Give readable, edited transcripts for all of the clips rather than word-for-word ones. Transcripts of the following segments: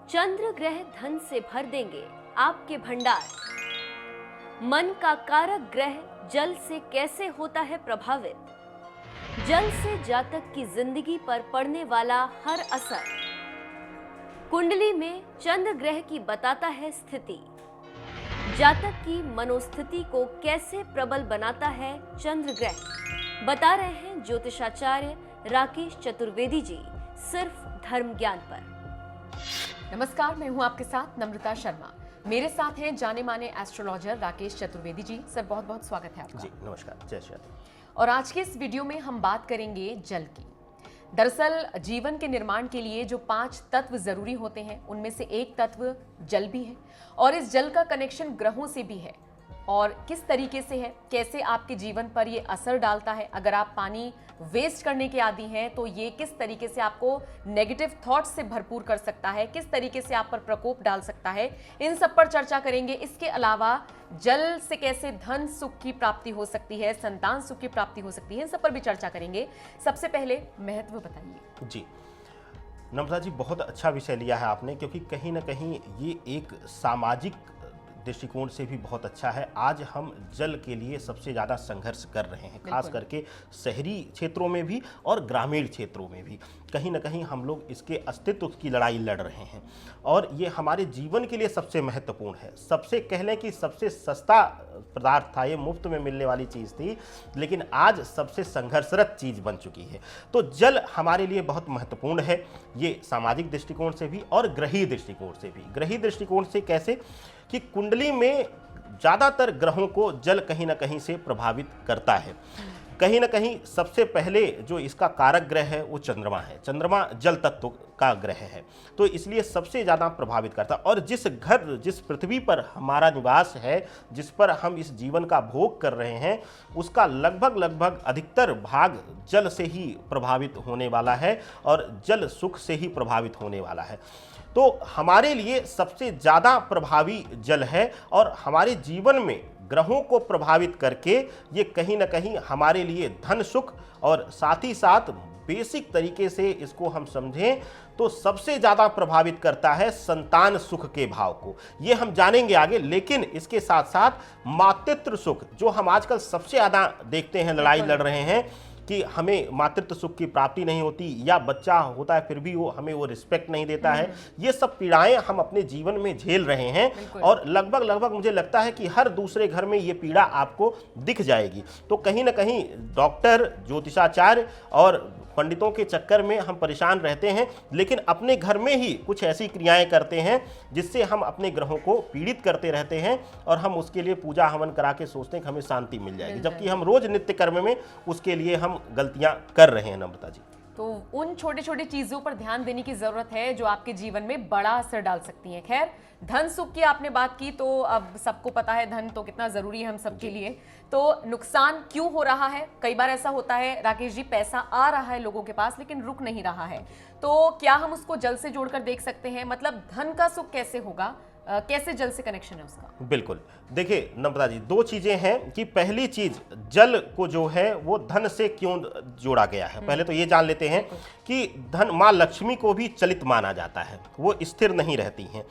चंद्र ग्रह धन से भर देंगे आपके भंडार। मन का कारक ग्रह जल से कैसे होता है प्रभावित? जल से जातक की जिंदगी पर पड़ने वाला हर असर कुंडली में चंद्र ग्रह की बताता है स्थिति। जातक की मनोस्थिति को कैसे प्रबल बनाता है चंद्र ग्रह, बता रहे हैं ज्योतिषाचार्य राकेश चतुर्वेदी जी, सिर्फ धर्म ज्ञान पर। नमस्कार, मैं हूं आपके साथ नम्रता शर्मा। मेरे साथ हैं जाने माने एस्ट्रोलॉजर राकेश चतुर्वेदी जी। सर, बहुत बहुत स्वागत है आपका। जी नमस्कार, जय श्री राम। और आज के इस वीडियो में हम बात करेंगे जल की। दरअसल जीवन के निर्माण के लिए जो 5 तत्व जरूरी होते हैं उनमें से एक तत्व जल भी है, और इस जल का कनेक्शन ग्रहों से भी है। और किस तरीके से है, कैसे आपके जीवन पर ये असर डालता है। अगर आप पानी वेस्ट करने के आदी हैं तो ये किस तरीके से आपको नेगेटिव थॉट्स से भरपूर कर सकता है, किस तरीके से आप पर प्रकोप डाल सकता है, इन सब पर चर्चा करेंगे। इसके अलावा जल से कैसे धन सुख की प्राप्ति हो सकती है, संतान सुख की प्राप्ति हो सकती है, इन सब पर भी चर्चा करेंगे। सबसे पहले महत्व बताइए। जी नम्रता जी, बहुत अच्छा विषय लिया है आपने, क्योंकि कहीं ना कहीं ये एक सामाजिक दृष्टिकोण से भी बहुत अच्छा है। आज हम जल के लिए सबसे ज़्यादा संघर्ष कर रहे हैं, खास करके शहरी क्षेत्रों में भी और ग्रामीण क्षेत्रों में भी। कहीं ना कहीं हम लोग इसके अस्तित्व की लड़ाई लड़ रहे हैं, और ये हमारे जीवन के लिए सबसे महत्वपूर्ण है। सबसे कह लें कि सबसे सस्ता पदार्थ था, ये मुफ्त में मिलने वाली चीज़ थी, लेकिन आज सबसे संघर्षरत चीज़ बन चुकी है। तो जल हमारे लिए बहुत महत्वपूर्ण है, ये सामाजिक दृष्टिकोण से भी और ग्रही दृष्टिकोण से भी। ग्रही दृष्टिकोण से कैसे कि कुंडली में ज़्यादातर ग्रहों को जल कहीं ना कहीं से प्रभावित करता है। कहीं ना कहीं सबसे पहले जो इसका कारक ग्रह है वो चंद्रमा है। चंद्रमा जल तत्व का ग्रह है, तो इसलिए सबसे ज़्यादा प्रभावित करता है। और जिस पृथ्वी पर हमारा निवास है, जिस पर हम इस जीवन का भोग कर रहे हैं, उसका लगभग अधिकतर भाग जल से ही प्रभावित होने वाला है, और जल सुख से ही प्रभावित होने वाला है। तो हमारे लिए सबसे ज़्यादा प्रभावी जल है, और हमारे जीवन में ग्रहों को प्रभावित करके ये कहीं ना कहीं हमारे लिए धन सुख, और साथ ही साथ बेसिक तरीके से इसको हम समझें तो सबसे ज़्यादा प्रभावित करता है संतान सुख के भाव को। ये हम जानेंगे आगे, लेकिन इसके साथ साथ मातृत्व सुख, जो हम आजकल सबसे ज़्यादा देखते हैं, लड़ाई लड़ रहे हैं कि हमें मातृत्व सुख की प्राप्ति नहीं होती, या बच्चा होता है फिर भी वो हमें रिस्पेक्ट नहीं देता है। ये सब पीड़ाएं हम अपने जीवन में झेल रहे हैं, और लगभग मुझे लगता है कि हर दूसरे घर में ये पीड़ा आपको दिख जाएगी। तो कहीं ना कहीं डॉक्टर, ज्योतिषाचार्य और पंडितों के चक्कर में हम परेशान रहते हैं, लेकिन अपने घर में ही कुछ ऐसी क्रियाएं करते हैं जिससे हम अपने ग्रहों को पीड़ित करते रहते हैं, और हम उसके लिए पूजा हवन करा के सोचते हैं कि हमें शांति मिल जाएगी, जबकि हम रोज नित्य कर्म में उसके लिए हम गलतियां कर रहे हैं। नम्रता जी, तो उन छोटे छोटे चीजों पर ध्यान देने की जरूरत है जो आपके जीवन में बड़ा असर डाल सकती हैं। खैर, धन सुख की आपने बात की, तो अब सबको पता है धन तो कितना जरूरी है हम सबके लिए। तो नुकसान क्यों हो रहा है? कई बार ऐसा होता है राकेश जी, पैसा आ रहा है लोगों के पास लेकिन रुक नहीं रहा है, तो क्या हम उसको जल से जोड़कर देख सकते हैं? मतलब धन का सुख कैसे होगा, कैसे जल से कनेक्शन है उसका? बिल्कुल, देखिए नम्रता जी, 2 चीजें हैं कि पहली चीज, जल को जो है वो धन से क्यों जोड़ा गया है। पहले तो ये जान लेते हैं कि धन, माँ लक्ष्मी को भी चलित माना जाता है, वो स्थिर नहीं रहती हैं,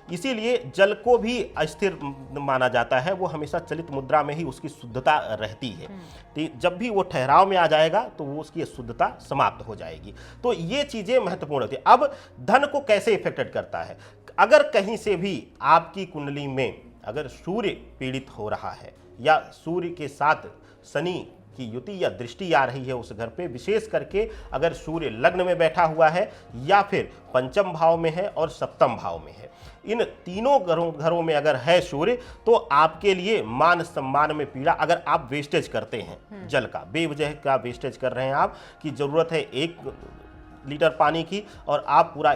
इसीलिए जल को भी अस्थिर माना जाता है। वो हमेशा चलित मुद्रा में ही उसकी शुद्धता रहती है, तो जब भी वो ठहराव में आ जाएगा तो वो उसकी शुद्धता समाप्त हो जाएगी। तो ये चीज़ें महत्वपूर्ण होती है। अब धन को कैसे इफेक्टेड करता है? अगर कहीं से भी आपकी कुंडली में अगर सूर्य पीड़ित हो रहा है, या सूर्य के साथ शनि की युति या दृष्टि आ रही है उस घर पे, विशेष करके अगर सूर्य लग्न में बैठा हुआ है, या फिर पंचम भाव में है और सप्तम भाव में है, इन तीनों घरों में अगर है सूर्य, तो आपके लिए मान सम्मान में पीड़ा। अगर आप वेस्टेज करते हैं जल का, बेवजह का वेस्टेज कर रहे हैं आप, की जरूरत है 1 लीटर पानी की, और आप पूरा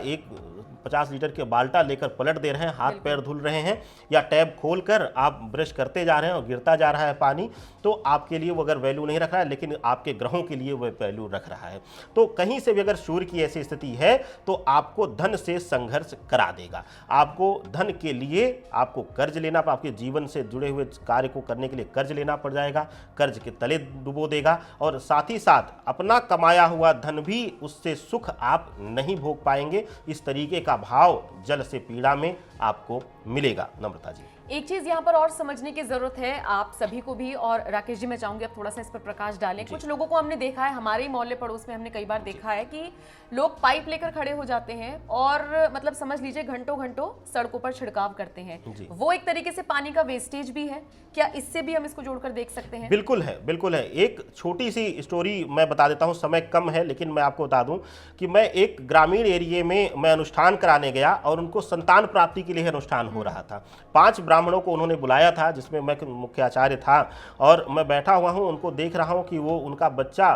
50 लीटर के बाल्टा लेकर पलट दे रहे हैं, हाथ पैर धुल रहे हैं, या टैब खोलकर आप ब्रश करते जा रहे हैं और गिरता जा रहा है पानी, तो आपके लिए वो अगर वैल्यू नहीं रख रहा है, लेकिन आपके ग्रहों के लिए वो वैल्यू रख रहा है। तो कहीं से भी अगर सूर्य की ऐसी स्थिति है तो आपको धन से संघर्ष करा देगा। आपको धन के लिए आपको कर्ज लेना, आपके जीवन से जुड़े हुए कार्य को करने के लिए कर्ज लेना पड़ जाएगा, कर्ज के तले डुबो देगा, और साथ ही साथ अपना कमाया हुआ धन भी, उससे सुख आप नहीं भोग पाएंगे। इस तरीके का का भाव जल से पीड़ा में आपको मिलेगा। नम्रता जी, एक चीज यहाँ पर और समझने की जरूरत है आप सभी को भी, और राकेश जी मैं चाहूंगी आप थोड़ा सा इस पर प्रकाश डालें। कुछ लोगों को हमने देखा है, हमारे ही मोहल्ले पड़ोस में हमने कई बार देखा है कि लोग पाइप लेकर खड़े हो जाते हैं और मतलब समझ लीजिए घंटों घंटों सड़कों पर छिड़काव करते हैं। वो एक तरीके से पानी का वेस्टेज भी है, क्या इससे भी हम इसको जोड़कर देख सकते हैं? बिल्कुल है, बिल्कुल है। एक छोटी सी स्टोरी मैं बता देता हूँ, समय कम है लेकिन मैं आपको बता दूं कि मैं एक ग्रामीण एरिया में मैं अनुष्ठान कराने गया और उनको संतान प्राप्ति के लिए अनुष्ठान हो रहा था। 5 ब्राह्मणों को उन्होंने बुलाया था जिसमें मैं मुख्य आचार्य था और मैं बैठा हुआ हूँ, उनको देख रहा हूँ कि वो उनका बच्चा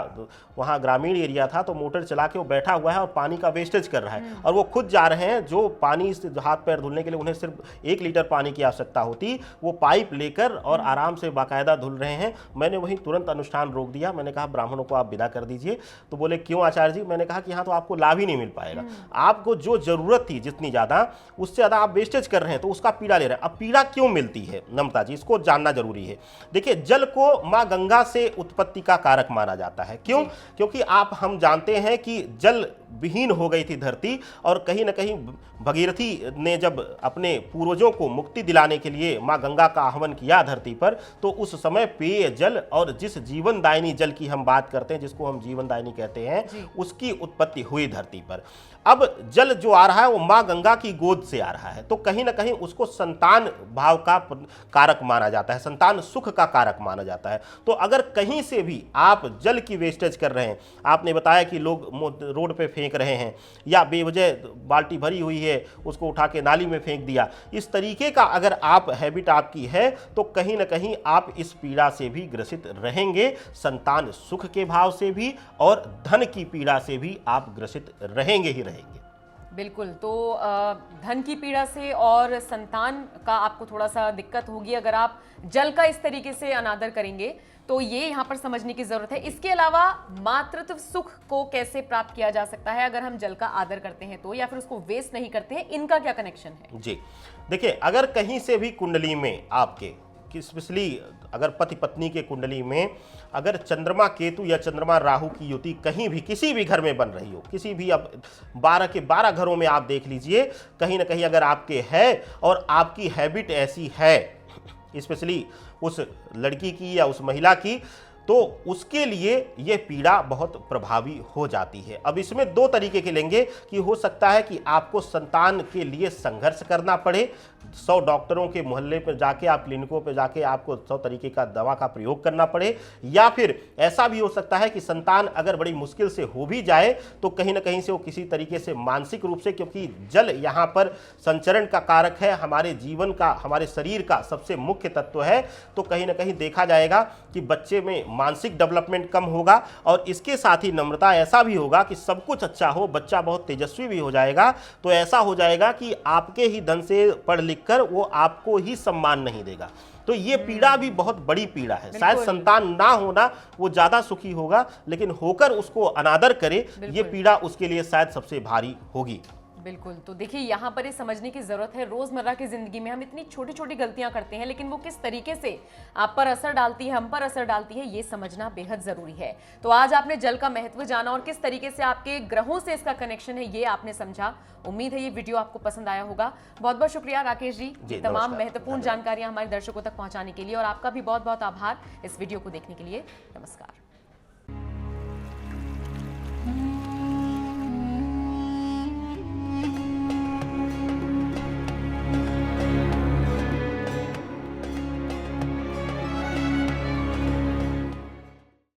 वहाँ ग्रामीण एरिया था तो मोटर चला के वो बैठा हुआ है और पानी का वेस्टेज कर रहा है और वो खुद जा रहे हैं। जो पानी से हाथ पैर धुलने के लिए उन्हें सिर्फ 1 लीटर पानी की आवश्यकता होती, वो पाइप लेकर और आराम से बाकायदा धुल रहे हैं। मैंने वहीं तुरंत अनुष्ठान रोक दिया। मैंने कहा ब्राह्मणों को आप विदा कर दीजिए। तो बोले क्यों आचार्य जी? मैंने कहा कि यहाँ तो आपको लाभ ही नहीं मिल पाएगा, आपको जो जरूरत थी जितनी ज़्यादा उससे ज़्यादा आप वेस्टेज कर रहे हैं तो उसका पीड़ा ले रहे हैं। अब पीड़ा क्यों मिलती है नम्रता जी, इसको जानना जरूरी है। देखिए, जल को माँ गंगा से उत्पत्ति का कारक माना जाता है। क्यों? क्योंकि हम जानते हैं कि जल विहीन हो गई थी धरती और कहीं ना कहीं भगीरथी ने जब अपने पूर्वजों को मुक्ति दिलाने के लिए माँ गंगा का आह्वान किया धरती पर, तो उस समय पेय जल और जिस जीवनदायिनी जल की हम बात करते हैं, जिसको हम जीवनदायिनी कहते हैं, उसकी उत्पत्ति हुई धरती पर। अब जल जो आ रहा है वो माँ गंगा की गोद से आ रहा है, तो कहीं ना कहीं उसको संतान भाव का कारक माना जाता है, संतान सुख का कारक माना जाता है। तो अगर कहीं से भी आप जल की वेस्टेज कर रहे हैं, आपने बताया कि लोग रोड पे फेंक रहे हैं या बेवजह बाल्टी भरी हुई है उसको उठा के नाली में फेंक दिया, इस तरीके का अगर आप हैबिट आपकी है तो कहीं ना कहीं आप इस पीड़ा से भी ग्रसित रहेंगे, संतान सुख के भाव से भी और धन की पीड़ा से भी आप ग्रसित रहेंगे ही रहेंगे। बिल्कुल। तो धन की पीड़ा से और संतान का आपको थोड़ा सा दिक्कत होगी अगर आप जल का इस तरीके से अनादर करेंगे, तो ये यहाँ पर समझने की जरूरत है। इसके अलावा मातृत्व सुख को कैसे प्राप्त किया जा सकता है अगर हम जल का आदर करते हैं तो, या फिर उसको वेस्ट नहीं करते हैं, इनका क्या कनेक्शन है? जी देखिए, अगर कहीं से भी कुंडली में आपके, स्पेशली अगर पति पत्नी के कुंडली में अगर चंद्रमा केतु या चंद्रमा राहु की युति कहीं भी किसी भी घर में बन रही हो, किसी भी, अब 12 के 12 घरों में आप देख लीजिए, कहीं ना कहीं अगर आपके है और आपकी हैबिट ऐसी है, स्पेशली उस लड़की की या उस महिला की, तो उसके लिए ये पीड़ा बहुत प्रभावी हो जाती है। अब इसमें 2 तरीके के लेंगे कि हो सकता है कि आपको संतान के लिए संघर्ष करना पड़े, 100 डॉक्टरों के मोहल्ले पर जाके, आप क्लिनिकों पर जाके आपको 100 तरीके का दवा का प्रयोग करना पड़े, या फिर ऐसा भी हो सकता है कि संतान अगर बड़ी मुश्किल से हो भी जाए तो कहीं ना कहीं से वो किसी तरीके से मानसिक रूप से, क्योंकि जल यहाँ पर संचरण का कारक है, हमारे जीवन का, हमारे शरीर का सबसे मुख्य तत्व है, तो कहीं ना कहीं देखा जाएगा कि बच्चे में मानसिक डेवलपमेंट कम होगा। और इसके साथ ही नम्रता ऐसा भी होगा कि सब कुछ अच्छा हो, बच्चा बहुत तेजस्वी भी हो जाएगा, तो ऐसा हो जाएगा कि आपके ही धन से पढ़ लिख कर वो आपको ही सम्मान नहीं देगा। तो ये पीड़ा भी बहुत बड़ी पीड़ा है। शायद संतान ना होना वो ज्यादा सुखी होगा, लेकिन होकर उसको अनादर करे, ये पीड़ा उसके लिए शायद सबसे भारी होगी। बिल्कुल। तो देखिए, यहाँ पर ये समझने की जरूरत है, रोजमर्रा की जिंदगी में हम इतनी छोटी छोटी गलतियां करते हैं, लेकिन वो किस तरीके से आप पर असर डालती है, हम पर असर डालती है, ये समझना बेहद जरूरी है। तो आज आपने जल का महत्व जाना और किस तरीके से आपके ग्रहों से इसका कनेक्शन है, ये आपने समझा। उम्मीद है ये वीडियो आपको पसंद आया होगा। बहुत बहुत शुक्रिया राकेश जी तमाम महत्वपूर्ण जानकारियां हमारे दर्शकों तक पहुंचाने के लिए, और आपका भी बहुत बहुत आभार इस वीडियो को देखने के लिए। नमस्कार।